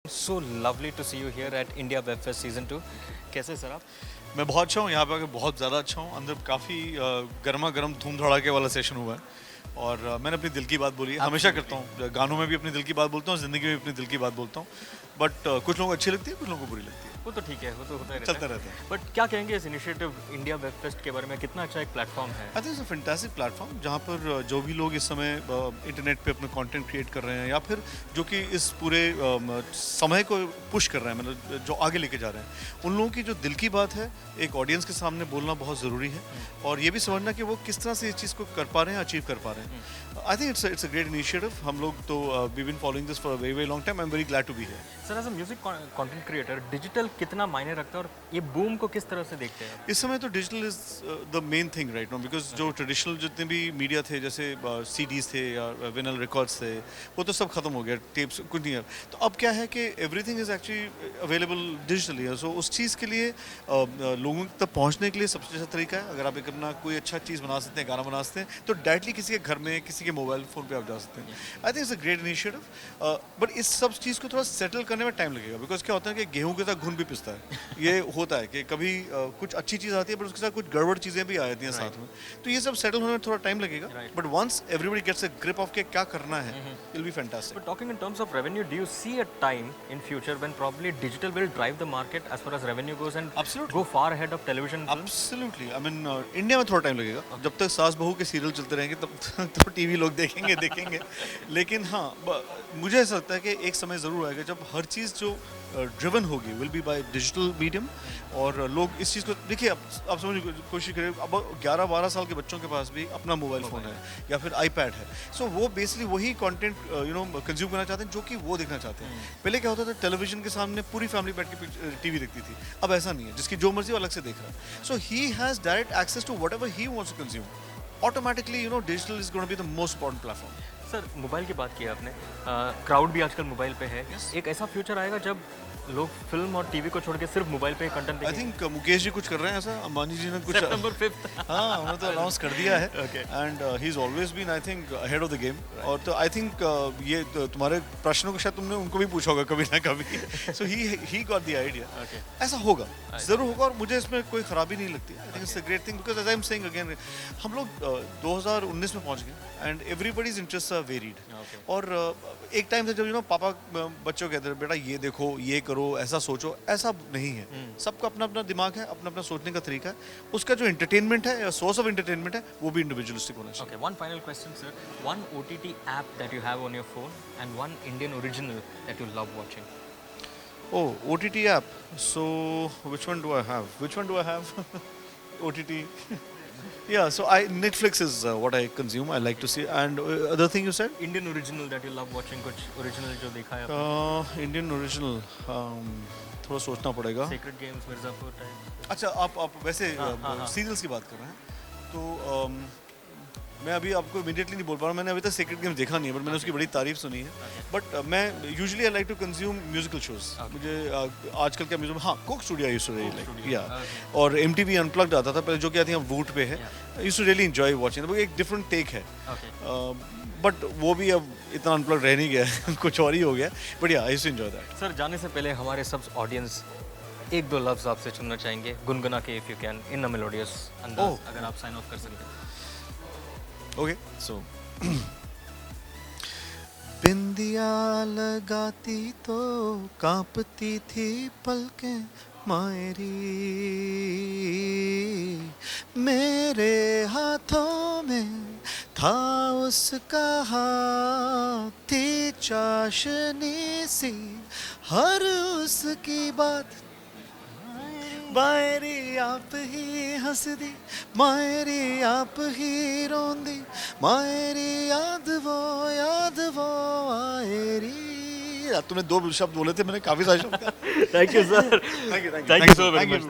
So lovely to see you here at India Web Fest Season 2. कैसे हैं sir आप? मैं बहुत अच्छा हूँ यहाँ पे आके बहुत ज़्यादा अच्छा हूँ। अंदर काफ़ी गर्मा गर्म धूम धड़ाके वाला सेशन हुआ है और मैंने अपनी दिल की बात बोली है। हमेशा करता हूँ, गानों में भी अपनी दिल की बात बोलता हूँ, ज़िंदगी में भी अपनी दिल की बात बोलता हूँ। बट कुछ लोगों को अच्छी लगती है, कुछ लोगों को बुरी लगती है। वो तो ठीक है, वो तो होता ही चलता रहता है। बट क्या कहेंगे इस इनिशिएटिव इंडिया वेब फेस्ट के बारे में? कितना अच्छा एक प्लेटफॉर्म है? आई think it's a fantastic platform जहाँ पर जो भी लोग इस समय इंटरनेट पे अपना कंटेंट क्रिएट कर रहे हैं या फिर जो कि इस पूरे समय को पुश कर रहे हैं, मतलब जो आगे लेके जा रहे हैं, उन लोगों की जो दिल की बात है एक ऑडियंस के सामने बोलना बहुत ज़रूरी है और ये भी समझना कि वो किस तरह से इस चीज़ को कर पा रहे हैं, अचीव कर पा रहे हैं। I think it's a great initiative. हम लोग तो we been following this for a very very long time. I am very glad to be here. Sir as a music content creator digital कितना मायने रखता है और ये बूम को किस तरह से देखते हैं? इस समय तो digital is the main thing right now, because जो ट्रेडिशनल जितने भी मीडिया थे, जैसे सीडीज थे या विनल रिकॉर्ड्स थे, वो तो सब खत्म हो गया, टेप्स कुछ नहीं है। तो अब क्या है कि everything is actually available digitally. So उस चीज़ के लिए लोगों तक पहुंचने के लिए सबसे अच्छा तरीका है, अगर आप एक अपना कोई अच्छा चीज़ बना सकते हैं, गाना बना सकते हैं, तो डायरेक्टली किसी के घर में, किसी के मोबाइल फ़ोन पे आप जा सकते हैं। I think it's a great initiative. But इस सब चीज़ को थोड़ा सेटल करने में टाइम लगेगा, बिकॉज क्या होता है कि गेहूं के साथ घुन भी पिसता है। ये होता है कि कभी कुछ अच्छी चीज़ आती है बट उसके साथ कुछ गड़बड़ चीज़ें भी आ जाती हैं साथ में। तो ये सब सेटल होने में थोड़ा टाइम लगेगा, but once everybody gets a grip of के क्या करना है, it will be fantastic. But talking in terms of revenue, do you see a time in future when probably digital will drive the market as far as revenue goes and Absolutely. go far ahead of television films? Absolutely. I mean India में थोड़ा time लगेगा। जब तक सास बहू के serial चलते रहेंगे तब तक तो टीवी लोग देखेंगे। लेकिन हाँ, मुझे ऐसा लगता है कि एक समय ज़रूर आएगा जब हर चीज़ जो ड्रिवन होगी will be by digital medium और लोग इस चीज़ को देखिए। आप समझने की कोशिश करें, अब 11-12 साल के बच्चों के पास भी अपना मोबाइल फ़ोन है या फिर आईपैड है। सो वो बेसिकली वही कंटेंट कंज्यूम करना चाहते हैं जो कि वो देखना चाहते हैं। पहले क्या होता था, टेलीविजन के सामने पूरी फैमिली बैठ के टीवी देखती थी। अब ऐसा नहीं है, जिसकी जो मर्जी वो अलग से देख रहा है। So he has direct access to whatever he wants to consume. Automatically digital is going to be the most important platform. Sir mobile की बात की आपने, क्राउड भी आजकल मोबाइल पे है। एक ऐसा फ्यूचर आएगा जब लोग फिल्म और टीवी को छोड़ के सिर्फ मोबाइल पे कंटेंट आई देखेंगे। थिंक मुकेश जी कुछ कर रहे हैं ऐसा, अंबानी जी ने कुछ September 5th हाँ, उन्होंने तो अनाउंस कर दिया है। Okay. And he is always been I think ahead of the game. और तो आई थिंक ये तुम्हारे प्रश्नों को शायद तुमने उनको भी पूछा होगा कभी ना कभी। So he got the idea. Okay. ऐसा होगा, जरूर होगा और मुझे इसमें कोई खराबी नहीं लगती। I think it's a great thing because as I am saying again, हम लोग 2019 में पहुंच गए and everybody's interest are varied. Okay. और एक टाइम था जब पापा बच्चों कहते थे बेटा ये देखो, ये करो, ऐसा सोचो। ऐसा नहीं है। सबका अपना अपना दिमाग है, अपना अपना सोचने का तरीका है। उसका जो एंटरटेनमेंट है या सोर्स ऑफ एंटरटेनमेंट है वो भी इंडिविजुअलिस्टिक होना चाहिए। Okay, one final question, sir. One OTT app that you have on your phone and one Indian original that you love watching. Oh, OTT app. So which one do I have? OTT. Yeah, so Netflix is what I consume. I like to see. And other thing you said? Indian original that you love watching, कुछ original जो देखा है आपने? Indian original. थोड़ा सोचना पड़ेगा। Sacred Games, Mirzapur time. अच्छा, आप वैसे हाँ। सीरियल्स की बात कर रहे हैं तो मैं अभी आपको इमीडिएटली नहीं बोल पा रहा हूँ। मैंने अभी तक सीक्रेट गेम देखा नहीं है, बट मैंने उसकी बड़ी तारीफ सुनी है। बट मैं usually I like to consume musical shows. मुझे आजकल क्या म्यूजिक, हाँ, Coke Studio used to really like, या और MTV अनप्लग्ड आता था पहले, जो कि आई थिंक वूट पे है। Used to really enjoy watching. वो एक डिफरेंट टेक है, बट वो भी अब इतना अनप्लग्ड रह नहीं गया है। कुछ और ही हो गया। But yeah I used to enjoy that. Sir जाने से पहले हमारे सब ऑडियंस एक दो लफ्ज आपसे सुनना चाहेंगे, गुनगुना के if you can in a melodious अंदाज, अगर आप साइन ऑफ कर सकते हैं। ओके, सो बिंदिया लगाती तो कांपती थी पलकें मायरी, मेरे हाथों में था उसका हाथ, थी चाशनी सी हर उसकी बात। मायरी आप ही हंसदी, मायरी आप ही रोंदी, मायरी याद वो आएरी। तुमने 2 शब्द बोले थे, मैंने काफी सारे शब्द। Thank you sir, thank you thank you so very much.